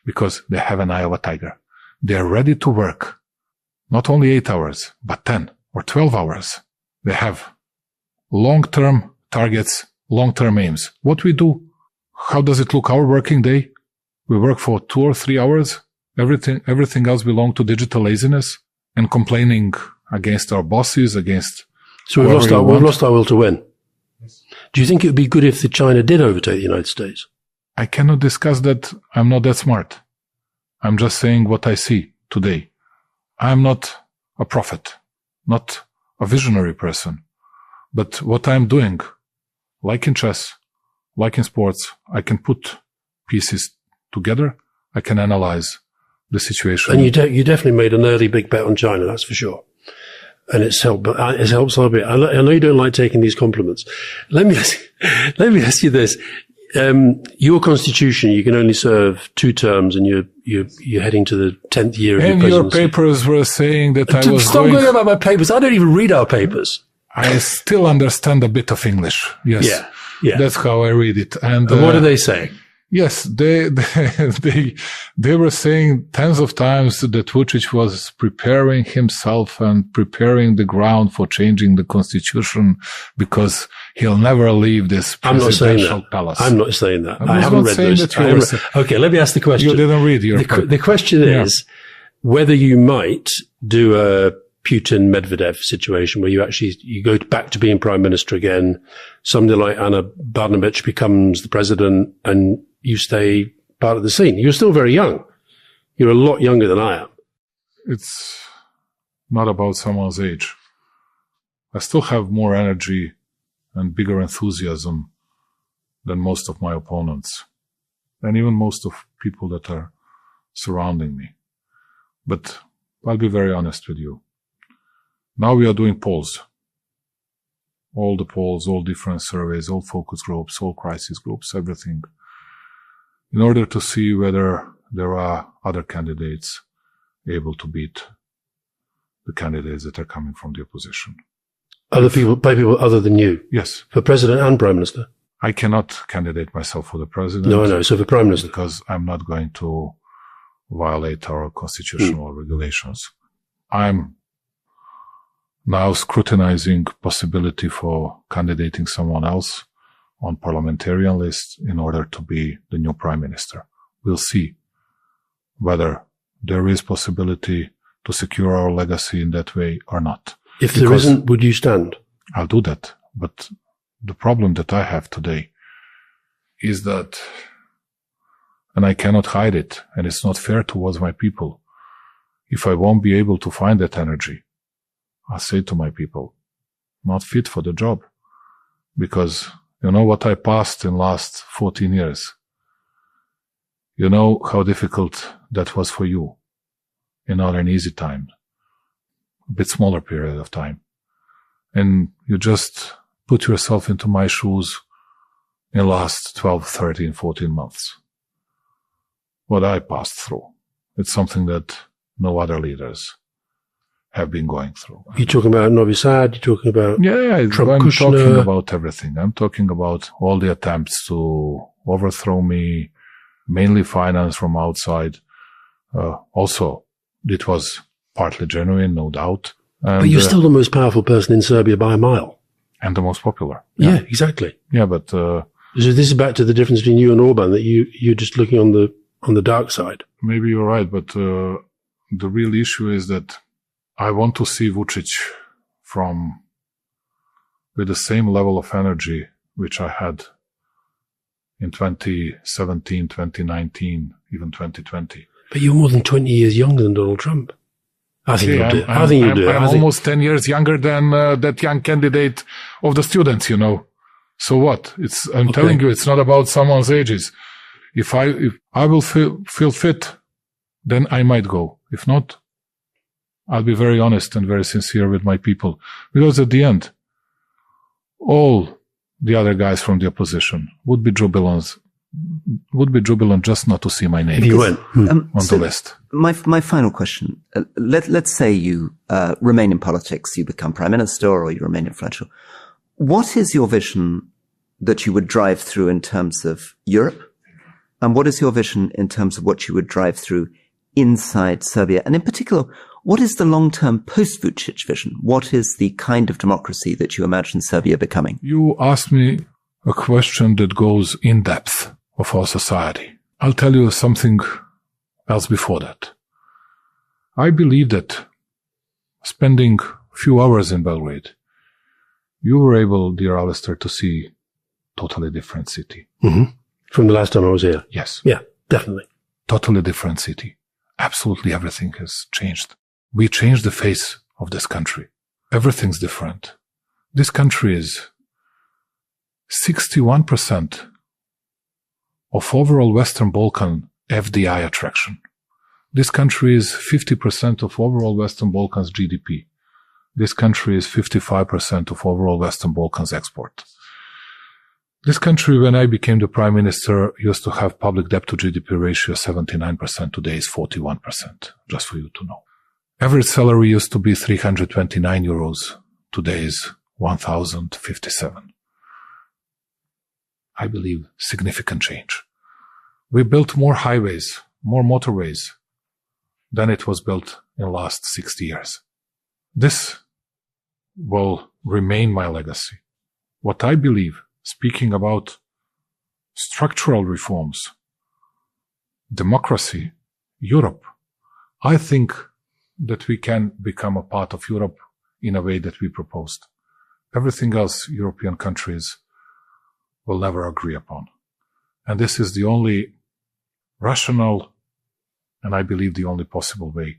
because they have an eye of a tiger. They are ready to work not only 8 hours, but 10 or 12 hours. They have long-term targets, long-term aims. What we do, how does it look our working day? We work for 2 or 3 hours. Everything else belongs to digital laziness and complaining against our bosses, against. So we've lost our will to win. Yes. Do you think it would be good if China did overtake the United States? I cannot discuss that. I'm not that smart. I'm just saying what I see today. I'm not a prophet, not a visionary person. But what I'm doing, like in chess, like in sports, I can put pieces together. I can analyze the situation. And you definitely made an early big bet on China, that's for sure. And it's helped a bit. I know you don't like taking these compliments. Let me ask you this. Your constitution, you can only serve 2 terms, and you're heading to the 10th year of your presidency. And your papers were saying that I was Stop going about my papers. I don't even read our papers. I still understand a bit of English. Yes. Yeah. That's how I read it. And what do they say? Yes, they were saying tens of times that Vučić was preparing himself and preparing the ground for changing the constitution because he'll never leave this presidential palace. I'm not saying that. I haven't read those. Okay, let me ask the question. You didn't read your The question is whether you might do a Putin-Medvedev situation where you go back to being prime minister again, somebody like Ana Brnabić becomes the president and you stay part of the scene. You're still very young. You're a lot younger than I am. It's not about someone's age. I still have more energy and bigger enthusiasm than most of my opponents, and even most of people that are surrounding me. But I'll be very honest with you. Now we are doing polls. All the polls, all different surveys, all focus groups, all crisis groups, everything, in order to see whether there are other candidates able to beat the candidates that are coming from the opposition. Other people, by people other than you? Yes. For president and prime minister? I cannot candidate myself for the president. No, I know. So for prime minister? Because I'm not going to violate our constitutional regulations. I'm now scrutinizing possibility for candidating someone else on parliamentarian list in order to be the new prime minister. We'll see whether there is possibility to secure our legacy in that way or not. If there isn't, would you stand? I'll do that. But the problem that I have today is that, and I cannot hide it, and it's not fair towards my people, if I won't be able to find that energy, I say to my people, not fit for the job. Because you know what I passed in last 14 years. You know how difficult that was for you in not an easy time, a bit smaller period of time. And you just put yourself into my shoes in last 12, 13, 14 months. What I passed through. It's something that no other leaders have been going through. You're talking about Novi Sad, you're talking about Trump, I'm Kushner. talking about everything. I'm talking about all the attempts to overthrow me, mainly financed from outside. Also, it was partly genuine, no doubt. And, but you're still the most powerful person in Serbia by a mile. And the most popular. Yeah, exactly. Yeah, but... so this is back to the difference between you and Orban, that you're just looking on the dark side. Maybe you're right, but the real issue is that I want to see Vučić with the same level of energy which I had in 2017, 2019, even 2020. But you're more than 20 years younger than Donald Trump. I think you'll do it. I think you'll do it. I'm almost 10 years younger than that young candidate of the students, you know. So what? I'm telling you, it's not about someone's ages. If I will feel fit, then I might go. If not, I'll be very honest and very sincere with my people. Because at the end, all the other guys from the opposition would be jubilant just not to see my name on the list. My final question. Let's say you remain in politics, you become prime minister, or you remain influential. What is your vision that you would drive through in terms of Europe? And what is your vision in terms of what you would drive through inside Serbia? And in particular, what is the long-term post-Vučić vision? What is the kind of democracy that you imagine Serbia becoming? You asked me a question that goes in depth of our society. I'll tell you something else before that. I believe that spending a few hours in Belgrade, you were able, dear Alistair, to see totally different city. Mm-hmm. From the last time I was here? Yes. Yeah, definitely. Totally different city. Absolutely everything has changed. We changed the face of this country. Everything's different. This country is 61% of overall Western Balkan FDI attraction. This country is 50% of overall Western Balkans GDP. This country is 55% of overall Western Balkans export. This country, when I became the prime minister, used to have public debt to GDP ratio 79%. Today is 41%, just for you to know. Average salary used to be 329 euros. Today is 1,057. I believe significant change. We built more highways, more motorways than it was built in the last 60 years. This will remain my legacy. What I believe, speaking about structural reforms, democracy, Europe, I think that we can become a part of Europe in a way that we proposed. Everything else European countries will never agree upon. And this is the only rational, and I believe the only possible way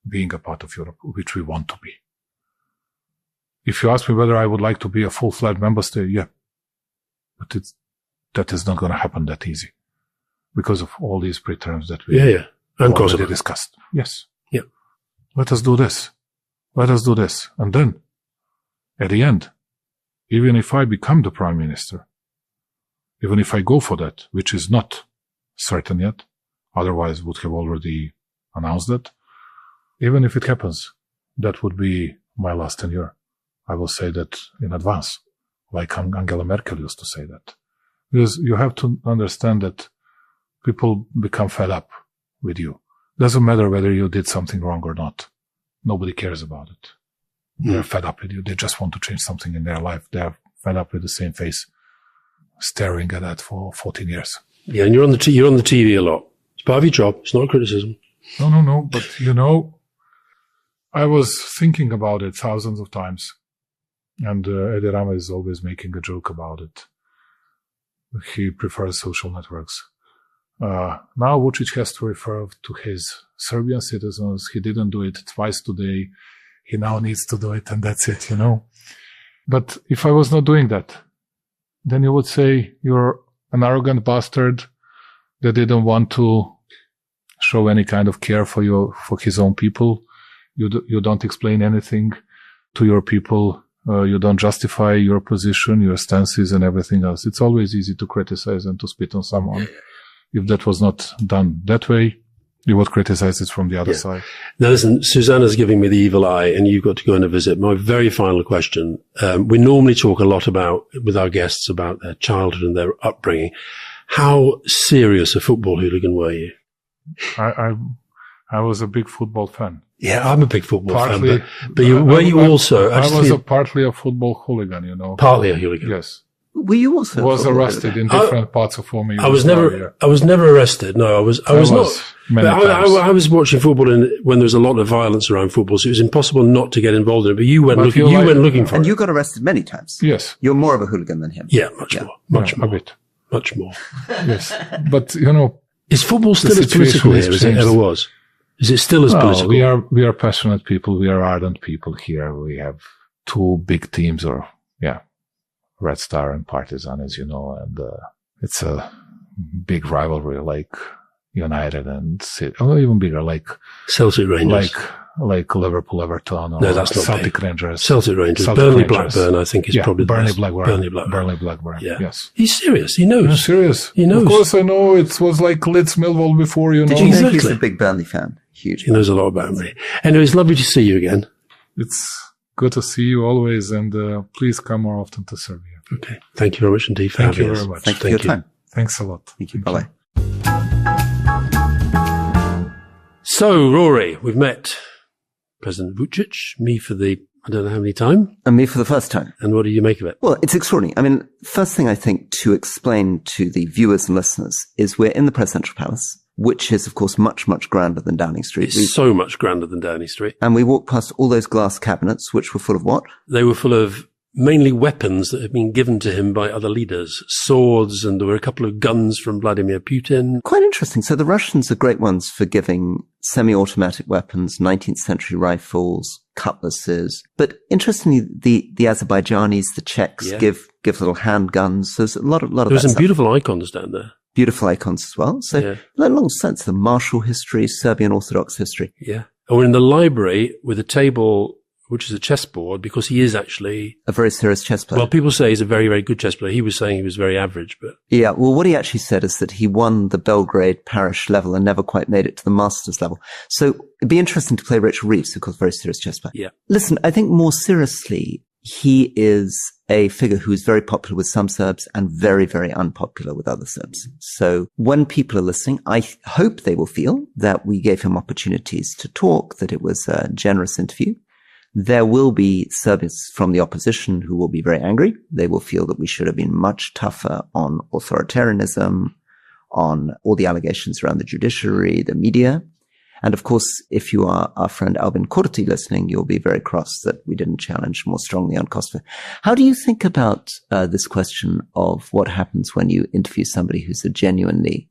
being a part of Europe, which we want to be. If you ask me whether I would like to be a full-fledged member state, yeah. But that is not going to happen that easy because of all these preterms that we already discussed. Yes. Yeah. Let us do this. Let us do this. And then, at the end, even if I become the prime minister, even if I go for that, which is not certain yet, otherwise would have already announced that, even if it happens, that would be my last tenure. I will say that in advance, like Angela Merkel used to say that. Because you have to understand that people become fed up with you. Doesn't matter whether you did something wrong or not. Nobody cares about it. They're fed up with you. They just want to change something in their life. They're fed up with the same face, staring at that for 14 years. Yeah, and you're on the TV a lot. It's part of your job. It's not a criticism. No. But, I was thinking about it thousands of times. And Edi Rama is always making a joke about it. He prefers social networks. Now Vučić has to refer to his Serbian citizens. He didn't do it twice today. He now needs to do it, and that's it, But if I was not doing that, then you would say you're an arrogant bastard that didn't want to show any kind of care for his own people. You don't explain anything to your people. You don't justify your position, your stances, and everything else. It's always easy to criticize and to spit on someone. If that was not done that way, you would criticize it from the other side. Now listen, Susanna's giving me the evil eye and you've got to go on a visit. My very final question. We normally talk a lot with our guests about their childhood and their upbringing. How serious a football hooligan were you? I was a big football fan. Yeah, I'm a big football fan. But were you also? I was partly a football hooligan, Partly a hooligan. Yes. Were you also? Was arrested in different parts of former Yugoslavia. I was never arrested. No, I was not. Many times. I was watching football when there was a lot of violence around football, so it was impossible not to get involved in it. But you went looking for it. And you got arrested many times. Yes. You're more of a hooligan than him. Yeah, much more. A bit. Much more. Yes. But, is football still as political here as it ever was? Is it still as political? We are passionate people. We are ardent people here. We have two big teams Red Star and Partizan, as you know, and it's a big rivalry like United and City, or even bigger, like Celtic Rangers. Like Liverpool, Everton, or that's not Celtic big. Rangers. Celtic Rangers. Burnley Blackburn, I think, is probably Burnley the best. Blackburn. Burnley Blackburn. Yeah. Yes. He's serious. He knows. He's serious. He knows. Of course I know. It was like Leeds Millwall before, Did you know Exactly. he's a big Burnley fan? Huge. He knows a lot about me. Anyway, it's lovely to see you again. It's good to see you always, and please come more often to Serbia. Okay. Thank you very much indeed for Thank you having us. very much. Thank you for your time. Thanks a lot. Thank you. Bye-bye. So, Rory, we've met President Vučić, me for I don't know how many time. And me for the first time. And what do you make of it? Well, it's extraordinary. I mean, first thing I think to explain to the viewers and listeners is we're in the presidential palace, which is, of course, much, much grander than Downing Street. It's so much grander than Downing Street. And we walked past all those glass cabinets, which were full of what? They were full of mainly weapons that had been given to him by other leaders, swords, and there were a couple of guns from Vladimir Putin. Quite interesting. So the Russians are great ones for giving semi-automatic weapons, 19th century rifles, cutlasses. But interestingly, the Azerbaijanis, the Czechs give little handguns. There's a lot of There's that some stuff. beautiful icons down there. Beautiful icons as well. So a long sense of martial history, Serbian Orthodox history. Yeah. And we're in the library with a table which is a chessboard, because he is actually a very serious chess player. Well, people say he's a very, very good chess player. He was saying he was very average, but yeah. Well, what he actually said is that he won the Belgrade parish level and never quite made it to the masters level. So it'd be interesting to play Rachel Reeves, who was a very serious chess player. Yeah. Listen, I think more seriously, he is a figure who is very popular with some Serbs and very, very unpopular with other Serbs. So when people are listening, I hope they will feel that we gave him opportunities to talk, that it was a generous interview. There will be Serbians from the opposition who will be very angry. They will feel that we should have been much tougher on authoritarianism, on all the allegations around the judiciary, the media. And of course, if you are our friend Albin Kurti listening, you'll be very cross that we didn't challenge more strongly on Kosovo. How do you think about this question of what happens when you interview somebody who's a genuinely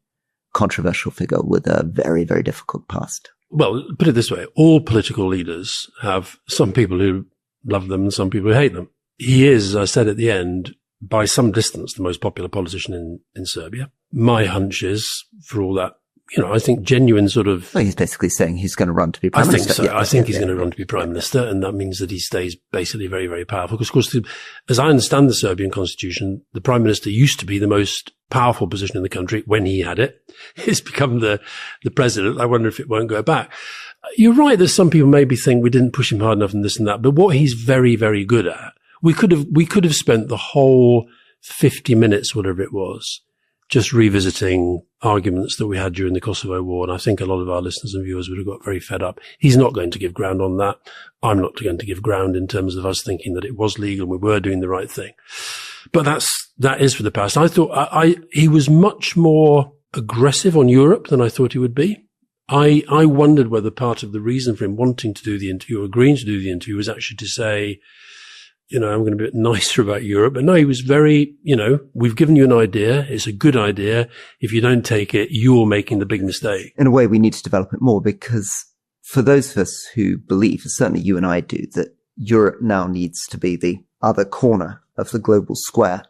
controversial figure with a very, very difficult past? Well, put it this way. All political leaders have some people who love them and some people who hate them. He is, as I said at the end, by some distance, the most popular politician in Serbia. My hunch is, for all that, I think genuine sort of... Well, he's basically saying he's going to run to be Prime Minister. I think so. I think he's going to run to be Prime Minister, and that means that he stays basically very, very powerful. Because, of course, as I understand the Serbian constitution, the Prime Minister used to be the most powerful position in the country when he had it. He's become the president. I wonder if it won't go back. You're right that some people maybe think we didn't push him hard enough and this and that, but what he's very, very good at, we could have spent the whole 50 minutes, whatever it was, just revisiting arguments that we had during the Kosovo War. And I think a lot of our listeners and viewers would have got very fed up. He's not going to give ground on that. I'm not going to give ground in terms of us thinking that it was legal and we were doing the right thing. But that is for the past. I thought he was much more aggressive on Europe than I thought he would be. I wondered whether part of the reason for him wanting to do the interview or agreeing to do the interview was actually to say, I'm going to be a bit nicer about Europe. But no, he was very, we've given you an idea. It's a good idea. If you don't take it, you're making the big mistake. In a way, we need to develop it more because for those of us who believe, certainly you and I do, that Europe now needs to be the other corner of the global square.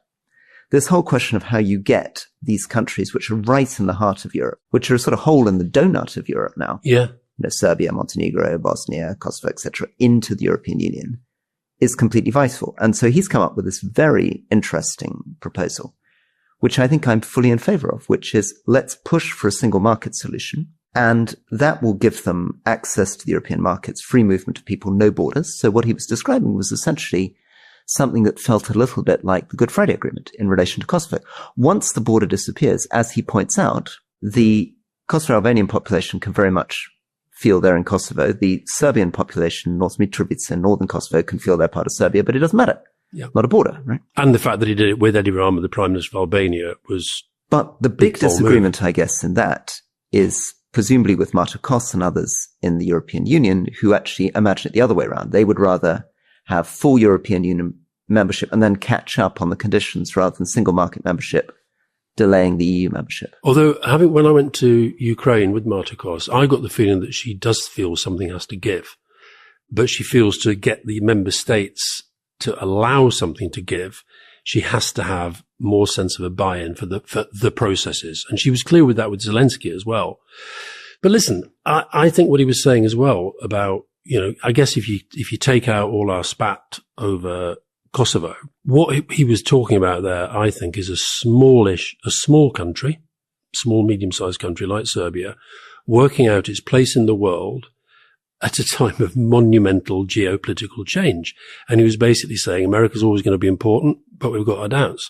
This whole question of how you get these countries, which are right in the heart of Europe, which are a sort of hole in the donut of Europe now. Yeah. Serbia, Montenegro, Bosnia, Kosovo, etc., into the European Union, is completely vital. And so he's come up with this very interesting proposal, which I think I'm fully in favor of, which is let's push for a single market solution. And that will give them access to the European markets, free movement of people, no borders. So what he was describing was essentially something that felt a little bit like the Good Friday Agreement in relation to Kosovo. Once the border disappears, as he points out, the Kosovo-Albanian population can very much feel they're in Kosovo. The Serbian population, North Mitrovica and northern Kosovo, can feel they're part of Serbia, but it doesn't matter. Yeah. Not a border, right? And the fact that he did it with Edi Rama, the Prime Minister of Albania, was... But the big disagreement, I guess, in that is presumably with Marta Kos and others in the European Union who actually imagine it the other way around. They would rather have full European Union membership and then catch up on the conditions rather than single market membership, delaying the EU membership. Although, when I went to Ukraine with Marta Kos, I got the feeling that she does feel something has to give, but she feels to get the member states to allow something to give, she has to have more sense of a buy-in for the processes. And she was clear with that with Zelensky as well. But listen, I think what he was saying as well about, I guess if you take out all our spat over Kosovo, what he was talking about there, I think, is a small country, small, medium-sized country like Serbia, working out its place in the world at a time of monumental geopolitical change. And he was basically saying America's always going to be important, but we've got our doubts.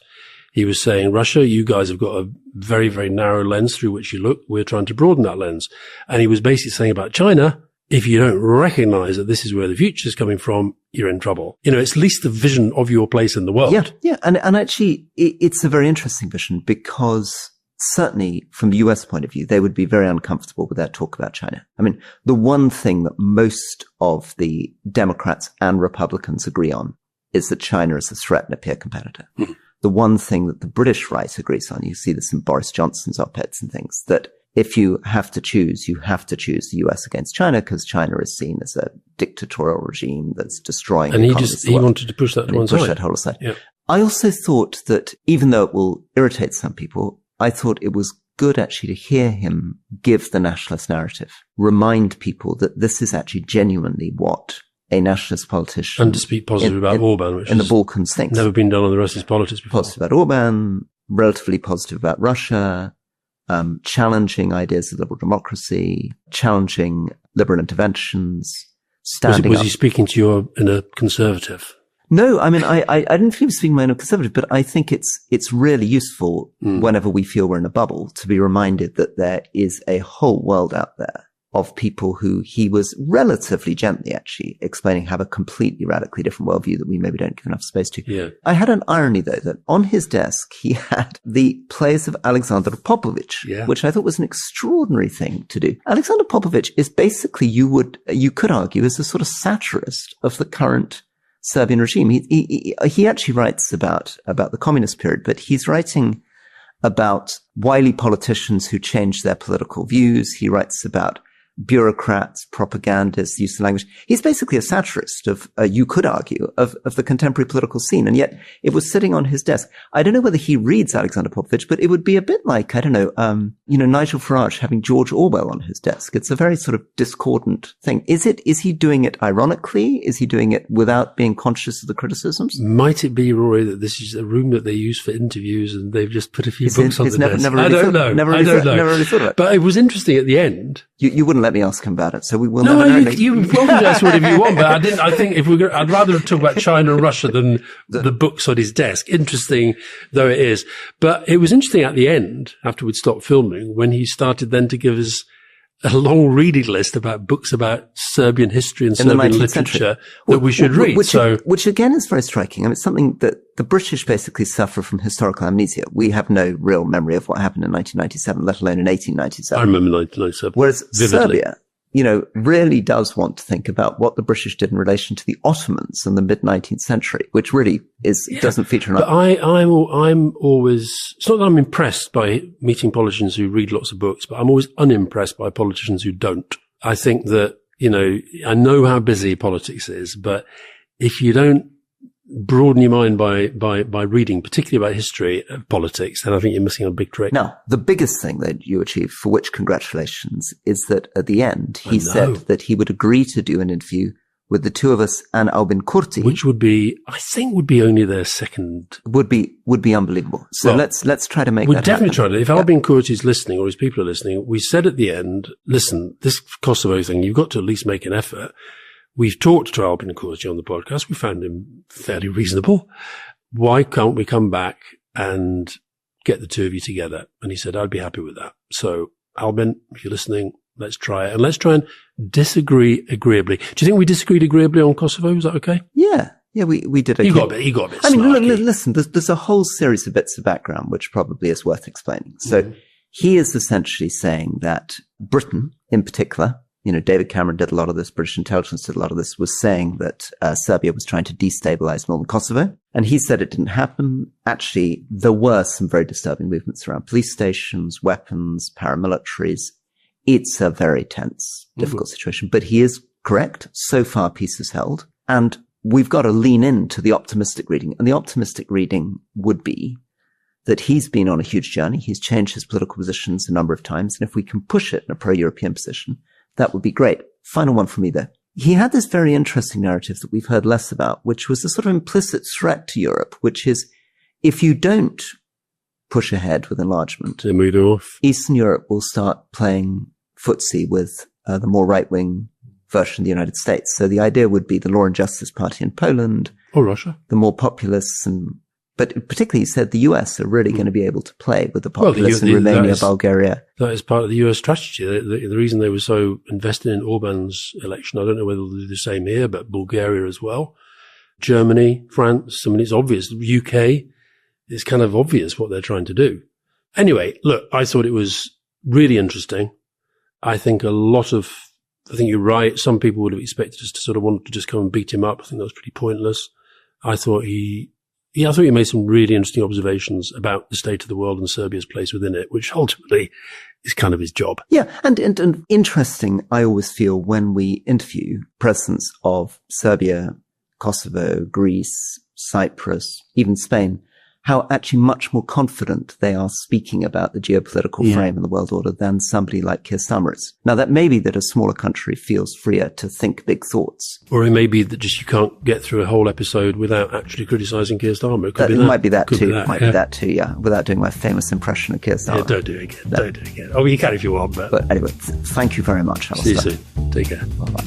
He was saying, Russia, you guys have got a very, very narrow lens through which you look. We're trying to broaden that lens. And he was basically saying about China, if you don't recognize that this is where the future is coming from, you're in trouble. It's at least the vision of your place in the world. Yeah. And actually, it's a very interesting vision because certainly from the US point of view, they would be very uncomfortable with that talk about China. I mean, the one thing that most of the Democrats and Republicans agree on is that China is a threat and a peer competitor. Mm-hmm. The one thing that the British right agrees on, you see this in Boris Johnson's op-eds and things, that if you have to choose the US against China because China is seen as a dictatorial regime that's destroying the economies of the world. He wanted to push that to one side. Push that whole aside. Yeah. I also thought that even though it will irritate some people, I thought it was good actually to hear him give the nationalist narrative, remind people that this is actually genuinely what a nationalist politician... And to speak positive about Orban, which in the Balkans thinks. Never been done on the rest of his politics before. Positive about Orban, relatively positive about Russia, challenging ideas of liberal democracy, challenging liberal interventions, standing Was he speaking to you in a conservative? No, I mean, I didn't feel he was speaking in a conservative, but I think it's really useful whenever we feel we're in a bubble to be reminded that there is a whole world out there of people who he was relatively gently actually explaining have a completely radically different worldview that we maybe don't give enough space to. Yeah. I had an irony though, that on his desk he had the plays of Aleksandar Popović, which I thought was an extraordinary thing to do. Aleksandar Popović is basically, you could argue, is a sort of satirist of the current Serbian regime. He actually writes about the communist period, but he's writing about wily politicians who change their political views. He writes about bureaucrats, propagandists, use of language. He's basically a satirist of, you could argue, of the contemporary political scene. And yet it was sitting on his desk. I don't know whether he reads Aleksandar Popović, but it would be a bit like, I don't know, Nigel Farage having George Orwell on his desk. It's a very sort of discordant thing. Is he doing it ironically? Is he doing it without being conscious of the criticisms? Might it be, Rory, that this is a room that they use for interviews and they've just put a few books on the desk? I don't know. Never really thought of it. But it was interesting at the end. You wouldn't let me ask him about it, so we will never know. You apologize for whatever you want, but I think I'd rather talk about China and Russia than the books on his desk. Interesting though it is. But it was interesting at the end, after we'd stopped filming, when he started then to give us a long reading list about books about Serbian history and Serbian literature that we should read. Which again is very striking. I mean, it's something that the British basically suffer from historical amnesia. We have no real memory of what happened in 1997, let alone in 1897. I remember 1997. Whereas vividly. Serbia, really does want to think about what the British did in relation to the Ottomans in the mid-19th century, which really doesn't feature enough. But I'm always, it's not that I'm impressed by meeting politicians who read lots of books, but I'm always unimpressed by politicians who don't. I think that, I know how busy politics is, but if you don't broaden your mind by reading, particularly about history of politics, then I think you're missing a big trick. Now, the biggest thing that you achieved, for which congratulations, is that at the end, he said that he would agree to do an interview with the two of us and Albin Kurti. Which would be only their second. Would be unbelievable. So let's try to make that happen. We'll definitely try to. If Albin Kurti is listening or his people are listening, we said at the end, listen, this Kosovo thing, you've got to at least make an effort. We've talked to Albin Kurti on the podcast. We found him fairly reasonable. Why can't we come back and get the two of you together? And he said, I'd be happy with that. So, Albin, if you're listening, let's try it. And let's try and disagree agreeably. Do you think we disagreed agreeably on Kosovo? Was that okay? Yeah. Yeah, we did. Okay. He got a bit I mean, listen, there's a whole series of bits of background which probably is worth explaining. So he is essentially saying that Britain, in particular, David Cameron did a lot of this, British intelligence did a lot of this, was saying that Serbia was trying to destabilize northern Kosovo. And he said it didn't happen. Actually, there were some very disturbing movements around police stations, weapons, paramilitaries. It's a very tense, difficult situation. But he is correct. So far, peace is held. And we've got to lean into the optimistic reading. And the optimistic reading would be that he's been on a huge journey. He's changed his political positions a number of times. And if we can push it in a pro-European position, that would be great. Final one for me there. He had this very interesting narrative that we've heard less about, which was a sort of implicit threat to Europe, which is if you don't push ahead with enlargement, Eastern Europe will start playing footsie with the more right-wing version of the United States. So the idea would be the Law and Justice Party in Poland. Or Russia. The more populists but particularly he said the US are really going to be able to play with the populists in Romania, Bulgaria. That is part of the US strategy. The reason they were so invested in Orban's election, I don't know whether they'll do the same here, but Bulgaria as well. Germany, France, I mean, it's obvious. The UK, it's kind of obvious what they're trying to do. Anyway, look, I thought it was really interesting. I think you're right. Some people would have expected us to sort of want to just come and beat him up. I think that was pretty pointless. I thought he made some really interesting observations about the state of the world and Serbia's place within it, which ultimately is kind of his job. Yeah, and interesting, I always feel, when we interview presidents of Serbia, Kosovo, Greece, Cyprus, even Spain, how actually much more confident they are speaking about the geopolitical frame and the world order than somebody like Keir Starmer is. Now, that may be that a smaller country feels freer to think big thoughts. Or it may be that just you can't get through a whole episode without actually criticising Keir Starmer. It might be that too, yeah, without doing my famous impression of Keir Starmer. Yeah, don't do it again. Don't do it again. Oh, you can if you want, but... But anyway, thank you very much, Aleksandar. See you soon. Take care. Bye-bye.